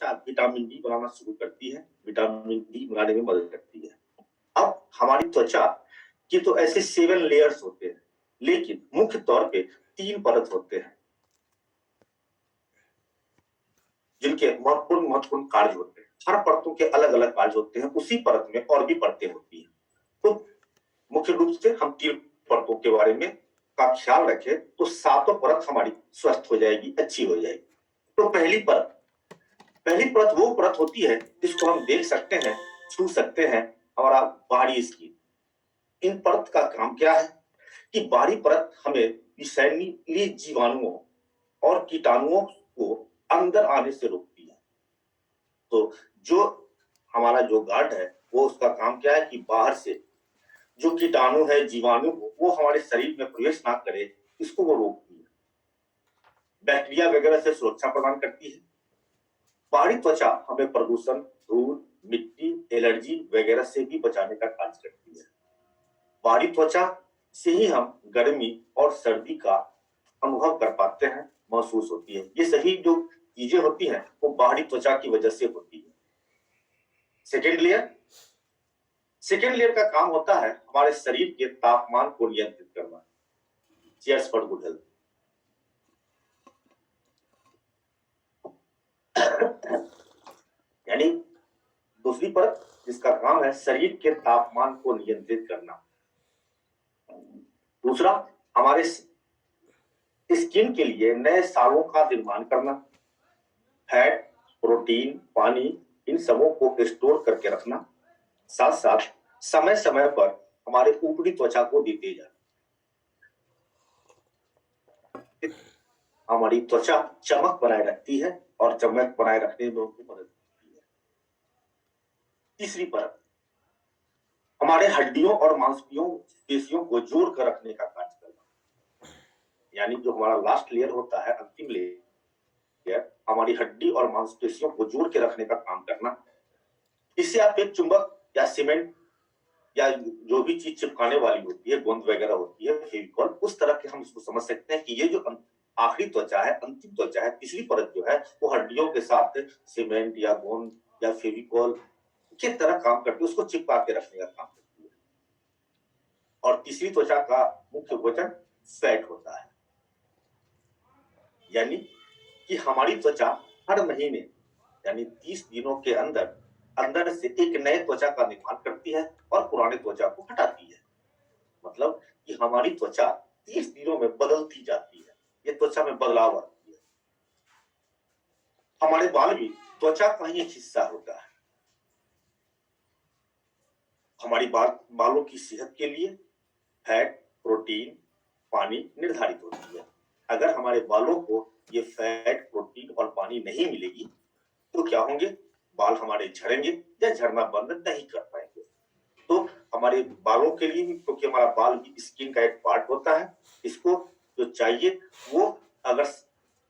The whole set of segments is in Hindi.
त्वचा विटामिन डी बनाना शुरू करती है, विटामिन डी बनाने में मदद करती है। अब हमारी त्वचा की तो ऐसे 7 लेयर्स होते हैं, लेकिन मुख्य तौर पे 3 परत होते हैं जिनके महत्वपूर्ण कार्य होते हैं। हर परतों के अलग अलग कार्य होते हैं, उसी परत में और भी परतें होती हैं। तो मुख्य रूप से हम 3 परतों के बारे में का ख्याल रखें तो 7 परत हमारी स्वस्थ हो जाएगी, अच्छी हो जाएगी। तो पहली परत वो परत होती है जिसको हम देख सकते हैं, छू सकते हैं, हमारा बाहरी स्किन। इन परत का काम क्या है कि बाहरी परत हमें विषैली जीवाणुओं और कीटाणुओं को अंदर आने से रोकती है। तो जो हमारा जो गार्ड है वो उसका काम क्या है कि बाहर से जो कीटाणु है, जीवाणु वो हमारे शरीर में प्रवेश ना करे, इसको वो रोकती है। बैक्टीरिया वगैरह से सुरक्षा प्रदान करती है। बाहरी त्वचा हमें प्रदूषण, धूल, मिट्टी, एलर्जी वगैरह से भी बचाने का कार्य करती है। बाहरी त्वचा से ही हम गर्मी और सर्दी का अनुभव कर पाते हैं, महसूस होती है। ये सभी जो चीजें होती हैं वो बाहरी त्वचा की वजह से होती है। सेकेंड लेयर का काम होता है हमारे शरीर के तापमान को नियंत्रित करना। Cheers for good health. यानी दूसरी परत जिसका काम है शरीर के तापमान को नियंत्रित करना। दूसरा, हमारे स्किन के लिए नए सालों का निर्माण करना। फैट, प्रोटीन, पानी, इन सबों को स्टोर करके रखना। साथ साथ समय समय पर हमारे ऊपरी त्वचा को देते जाना। हमारी त्वचा चमक बनाए रखती है और चमक बनाए रखने में उनकी मदद करती है। तीसरी परत हमारे हड्डियों और मांसपेशियों को जोड़ कर रखने का कार्य करना। यानी जो हमारा लास्ट लेयर होता है, अंतिम लेयर, हमारी हड्डी और मांसपेशियों को जोड़ के रखने का काम करना। इससे आप एक चुंबक या सीमेंट या जो भी चीज चिपकाने वाली होती है, गोंद वगैरह होती है, फेविकॉल, उस तरह के हम इसको समझ सकते हैं कि ये जो आखिरी त्वचा है, अंतिम त्वचा है, तीसरी परत जो है वो हड्डियों के साथ सीमेंट या गोंद या फेविकॉल के तरह काम करती है, उसको चिपका के रखने का काम करती है। और तीसरी त्वचा का मुख्य भोजन फैट होता है। यानी कि हमारी त्वचा हर महीने यानी 30 दिनों के अंदर से एक नए त्वचा का निर्माण करती है और पुराने त्वचा को हटाती है। मतलब कि हमारी त्वचा 30 दिनों में बदलती जाती है, ये त्वचा में बदलाव आती है। हमारे बाल भी त्वचा का ही एक हिस्सा होता है। हमारी बालों की सेहत के लिए फैट, प्रोटीन, पानी निर्धारित होती है। अगर हमारे बालों को ये फैट, प्रोटीन और पानी नहीं मिलेगी तो क्या होंगे? बाल हमारे झड़ेंगे या झड़ना बंद नहीं कर पाएंगे। तो हमारे बालों के लिए भी, क्योंकि हमारा बाल भी स्किन का एक पार्ट होता है, इसको जो चाहिए वो अगर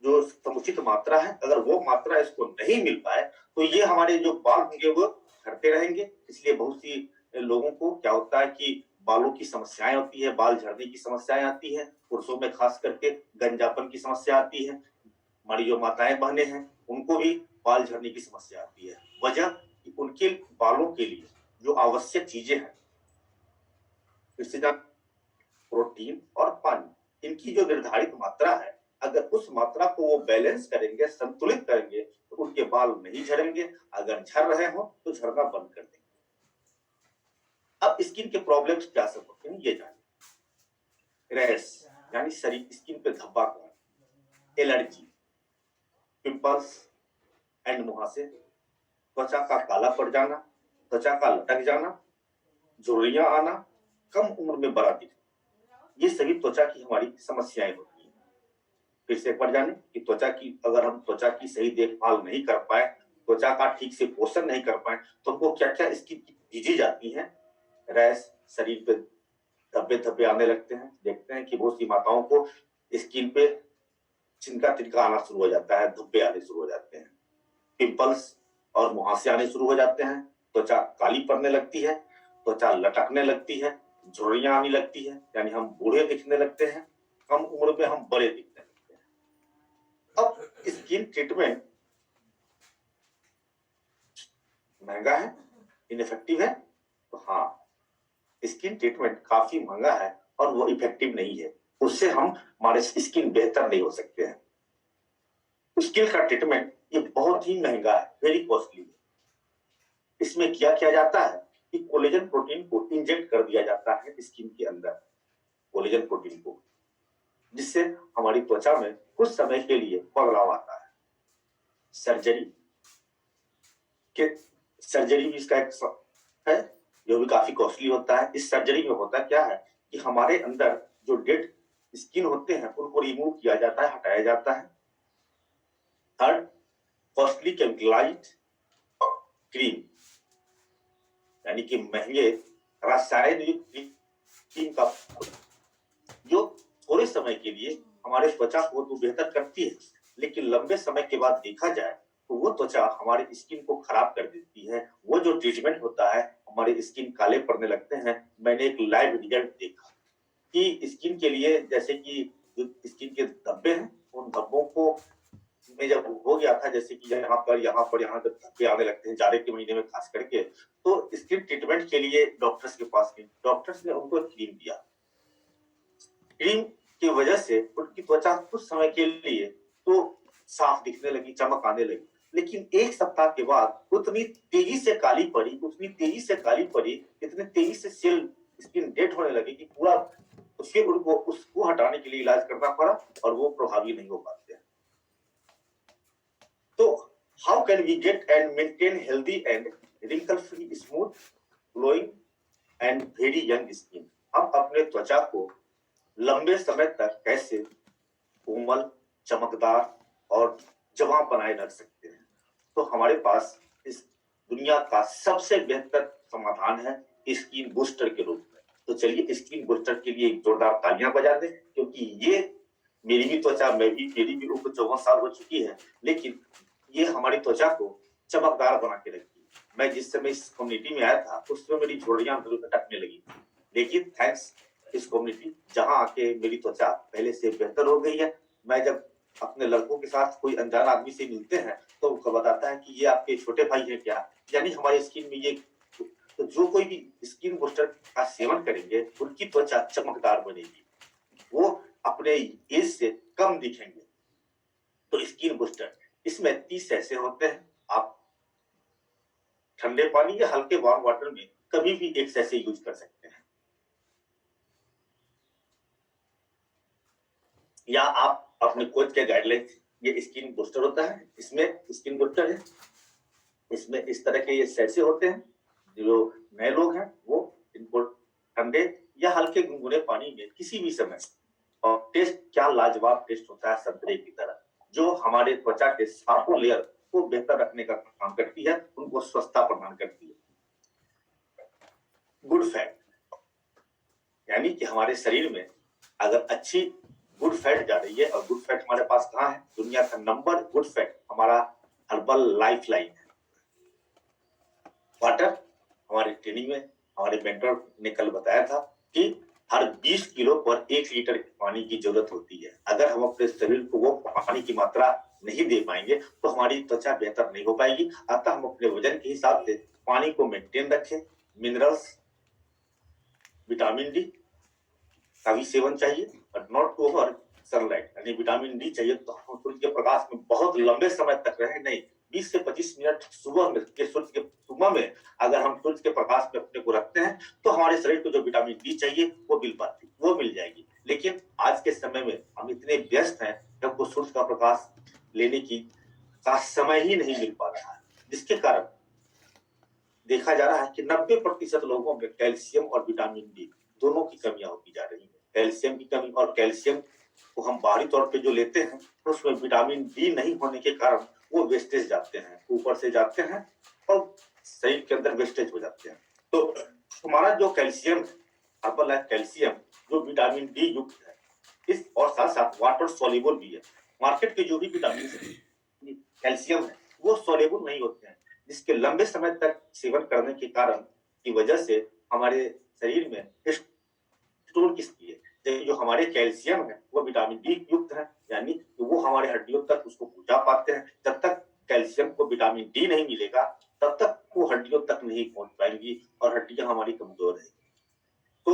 जो समुचित मात्रा है, अगर वो मात्रा इसको नहीं मिल पाए तो ये हमारे जो बाल होंगे वो झड़ते रहेंगे। इसलिए बहुत सी लोगों को क्या होता है कि बालों की समस्याएं होती है, बाल झड़ने की समस्याएं आती है। पुरुषों में खास करके गंजापन की समस्या आती है। हमारी जो माताएं बहनें हैं उनको भी बाल झड़ने की समस्या आती है। वजह कि उनके बालों के लिए जो आवश्यक चीजें हैं, प्रोटीन और पानी, इनकी जो निर्धारित मात्रा है, अगर उस मात्रा को वो बैलेंस करेंगे, संतुलित करेंगे तो उनके बाल नहीं झड़ेंगे। अगर झड़ रहे हो तो झड़ना बंद कर देंगे। अब स्किन के प्रॉब्लम्स क्या सब होते हैं ये जानिए। रैश यानी शरीर स्किन पे धब्बा पड़ना, एलर्जी, पिंपल्स एंड मुहासे, त्वचा का काला पड़ जाना, त्वचा का लटक जाना, झुर्रियां आना, कम उम्र में बड़ा दिखना, ये सभी त्वचा की हमारी समस्याएं होती हैं। फिर से पड़ जाने कि अगर हम त्वचा की सही देखभाल नहीं कर पाए, त्वचा का ठीक से पोषण नहीं कर पाए तो हमको क्या क्या स्किन की डिजीज आती है। रैश, शरीर पे धब्बे धब्बे आने लगते हैं। देखते हैं कि बहुत सी माताओं को स्किन पे छिनका तिनका आना शुरू हो जाता है, धब्बे आने शुरू हो जाते हैं, पिंपल्स और मुहासे आने शुरू हो जाते हैं, त्वचा काली पड़ने लगती है, त्वचा लटकने लगती है, झुर्रियां आने लगती है, यानी हम बूढ़े दिखने लगते हैं, कम उम्र में हम बड़े दिखने लगते हैं। अब स्किन ट्रीटमेंट महंगा है, इनफेक्टिव है। तो हाँ, स्किन ट्रीटमेंट काफी महंगा है और वो इफेक्टिव नहीं है। उससे हम हमारे स्किन बेहतर नहीं हो सकते हैं। स्किन का ट्रीटमेंट ये बहुत ही महंगा है, वेरी कॉस्टली है। इसमें किया जाता है कि कोलेजन प्रोटीन को इंजेक्ट कर दिया जाता है स्किन के अंदर, कोलेजन प्रोटीन को, जिससे हमारी त्वचा में कुछ समय के लिए बदलाव आता है। सर्जरी के सर्जरी भी इसका एक है, जो भी काफी कॉस्टली होता है। इस सर्जरी में होता क्या है कि हमारे अंदर जो डेड स्किन होते हैं उनको रिमूव किया जाता है, हटाया जाता है। थर्ड, कॉस्टली केमिकलाइज्ड क्रीम, यानी कि महंगे रासायन युक्त क्रीम का, जो थोड़े समय के लिए हमारे त्वचा को तो बेहतर करती है, लेकिन लंबे समय के बाद देखा जाए तो वो त्वचा हमारे स्किन को खराब कर देती है। वो जो ट्रीटमेंट होता है, हमारे स्किन काले पड़ने लगते हैं। मैंने एक लाइव रिजल्ट देखा कि स्किन के लिए, जैसे कि जो स्किन के धब्बे हैं, उन धब्बों को में जब हो गया था, जैसे कि यहाँ जब धब्बे आने लगते हैं जाड़े के महीने में खास करके, तो स्किन ट्रीटमेंट के लिए डॉक्टर्स के पास गए। डॉक्टर्स ने उनको क्रीम दिया। क्रीम की वजह से उनकी त्वचा कुछ समय के लिए तो साफ दिखने लगी, चमक आने लगी, लेकिन एक सप्ताह के बाद उतनी तेजी से काली पड़ी, इतने तेजी से सेल स्किन डेड होने लगी कि पूरा, फिर उनको उसको हटाने के लिए इलाज करना पड़ा और वो प्रभावी नहीं हो पाते हैं। तो how can we get and maintain healthy and wrinkle free, smooth, glowing and very young skin? हम अपने त्वचा को लंबे समय तक कैसे कोमल, चमकदार और जवान बनाए रख सकते हैं? तो हमारे पास इस दुनिया का सबसे बेहतर समाधान है स्किन बूस्टर के रूप में। तो चलिए स्किन बूस्टर के लिए जोरदार तालियां बजा दें, क्योंकि ये मेरी भी त्वचा, मेरी भी उम्र 54 साल हो चुकी है, लेकिन ये हमारी त्वचा को चमकदार बना के रखती है। मैं जिस समय इस कम्युनिटी में आया था उस समय मेरी झुर्रियां अटकने लगी, लेकिन थैंक्स इस कम्युनिटी, जहां आके मेरी त्वचा पहले से बेहतर हो गई है। मैं जब अपने लड़कों के साथ कोई अनजान आदमी से मिलते हैं तो उनको बताता है कि ये आपके छोटे भाई हैं क्या, यानी हमारे स्किन में ये, तो जो कोई भी स्किन बूस्टर का सेवन करेंगे उनकी त्वचा चमकदार बनेगी, वो अपने एज से कम दिखेंगे। तो स्किन बूस्टर, इसमें 30 ऐसे होते हैं। आप ठंडे पानी या हल्के वार्म वाटर में कभी भी एक सैसे यूज कर सकते हैं, या आप अपने कोच के गाइडलाइन, ये स्किन बूस्टर होता है, इसमें स्किन बूस्टर है, इसमें इस तरह के ये सैसे होते हैं। जो नए लोग हैं वो इनको ठंडे या हल्के गुनगुने पानी में किसी भी समय, और टेस्ट क्या लाजवाब टेस्ट होता है, संतरे की तरह, जो हमारे त्वचा के सातों लेयर को बेहतर रखने का काम करती है, उनको स्वच्छता प्रदान करती है। गुड फैट, यानी कि हमारे शरीर में अगर अच्छी गुड फैट जा रही है, और गुड फैट हमारे पास कहाँ है? दुनिया का नंबर गुड फैट हमारा हर्बल लाइफ लाइन है, वाटर। हमारे ट्रेनिंग में हमारे मेंटर ने कल बताया था कि हर 20 किलो पर 1 लीटर पानी की जरूरत होती है। अगर हम अपने शरीर को वो पानी की मात्रा नहीं दे पाएंगे तो हमारी त्वचा बेहतर नहीं हो पाएगी। अतः हम अपने वजन के हिसाब से पानी को मेंटेन रखें। मिनरल्स, विटामिन डी का भी सेवन चाहिए, but not to over sunlight, यानी विटामिन डी चाहिए तो हम सूर्य के प्रकाश में बहुत लंबे समय तक रहे नहीं। 20 से 25 मिनट सुबह में सुबह में अगर हम सूर्य के प्रकाश में अपने को रखते हैं तो हमारे शरीर को जो विटामिन डी चाहिए वो मिल जाएगी। लेकिन आज के समय में हम इतने व्यस्त हैं कि हमको सूर्य का प्रकाश लेने का समय ही नहीं मिल पा रहा है, जिसके कारण देखा जा रहा है कि 90% लोगों में कैल्शियम और विटामिन डी दोनों की कमियां होती जा रही है। कैल्शियम की कमी, और कैल्शियम को हम बाहरी तौर पे जो लेते हैं तो उसमें विटामिन डी नहीं होने के कारण वो वेस्टेज जाते हैं, ऊपर से जाते हैं और शरीर के अंदर वेस्टेज हो जाते हैं। तो हमारा जो कैल्शियम, हर्बल लाइफ कैल्शियम, जो विटामिन डी युक्त है, इस और साथ साथ वाटर सोल्यूबल भी है। मार्केट के जो भी विटामिन कैल्शियम है वो सोल्यूबल नहीं होते हैं, जिसके लंबे समय तक सेवन करने के कारण की वजह से हमारे शरीर में स्टोर किसकी है, जो हमारे कैल्शियम है वो विटामिन डी युक्त है, यानी वो हमारे हड्डियों तक उसको पहुंचा पाते हैं। जब तक कैल्शियम को विटामिन डी नहीं मिलेगा तब तक वो हड्डियों तक नहीं पहुंच पाएंगी और हड्डियां हमारी कमजोर रहेंगी। तो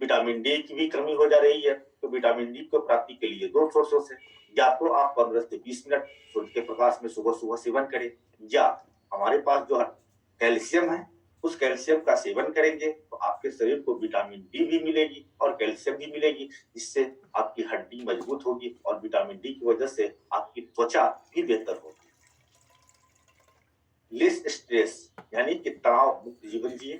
विटामिन डी की भी कमी हो जा रही है, तो विटामिन डी को प्राप्ति के लिए दो सोर्सों से, या तो आप 15 से 20 मिनट सूर्य के प्रकाश में सुबह सुबह सेवन करें, या हमारे पास जो कैल्शियम है उस कैल्शियम का सेवन करेंगे तो आपके शरीर को विटामिन डी भी मिलेगी और कैल्शियम भी मिलेगी, जिससे आपकी हड्डी मजबूत होगी और विटामिन डी की वजह से आपकी त्वचा भी बेहतर होगी। लेस स्ट्रेस यानी कि तनाव मुक्त जीवन जिए,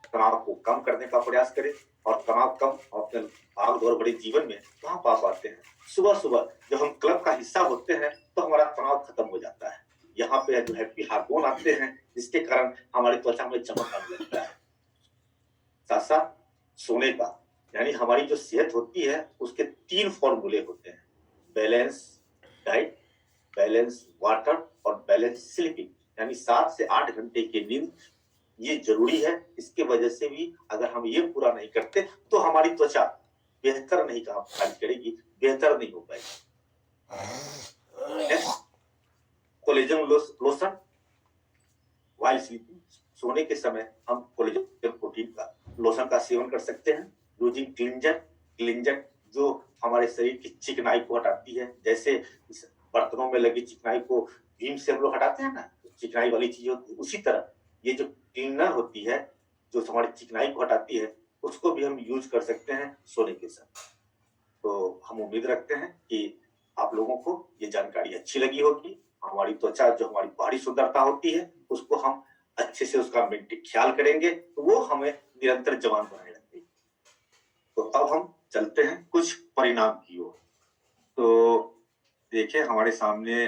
तनाव को कम करने का प्रयास करें, और तनाव कम अपने भाग दौड़ भरे जीवन में कहाँ पा पाते हैं। सुबह सुबह जब हम क्लब का हिस्सा होते हैं तो हमारा तनाव खत्म हो जाता है, यहाँ पे जो हैप्पी हार्मोन आते हैं जिसके कारण हमारी त्वचा में चमक आने लगता है। साथ साथ सोने का यानी हमारी जो सेहत होती है उसके 3 फॉर्मूले होते हैं, बैलेंस डाइट, बैलेंस वाटर और बैलेंस स्लीपिंग, यानी 7 से 8 घंटे की नींद ये जरूरी है। इसके वजह से भी अगर हम ये पूरा नहीं करते तो हमारी त्वचा बेहतर नहीं काम करेगी, बेहतर नहीं हो पाएगी। कोलेजन लोशन वाइल स्लीपिंग, सोने के समय हम कोलेजन प्रोटीन का लोशन का सेवन कर सकते हैं यूजिंग क्लिंजर जो हमारे शरीर की चिकनाई को हटाती है। जैसे बर्तनों में लगी चिकनाई को भीम से हम लोग हटाते हैं ना, चिकनाई वाली चीज होती है, उसी तरह ये जो क्लीनर होती है जो हमारी चिकनाई को हटाती है उसको भी हम यूज कर सकते हैं सोने के साथ। तो हम उम्मीद रखते हैं कि आप लोगों को ये जानकारी अच्छी लगी होगी। हमारी त्वचा जो हमारी बाहरी सुंदरता होती है उसको हम अच्छे से उसका ख्याल करेंगे तो वो हमें निरंतर जवान बनाए रखेगी। तो अब हम चलते हैं कुछ परिणाम की ओर। तो देखिए हमारे सामने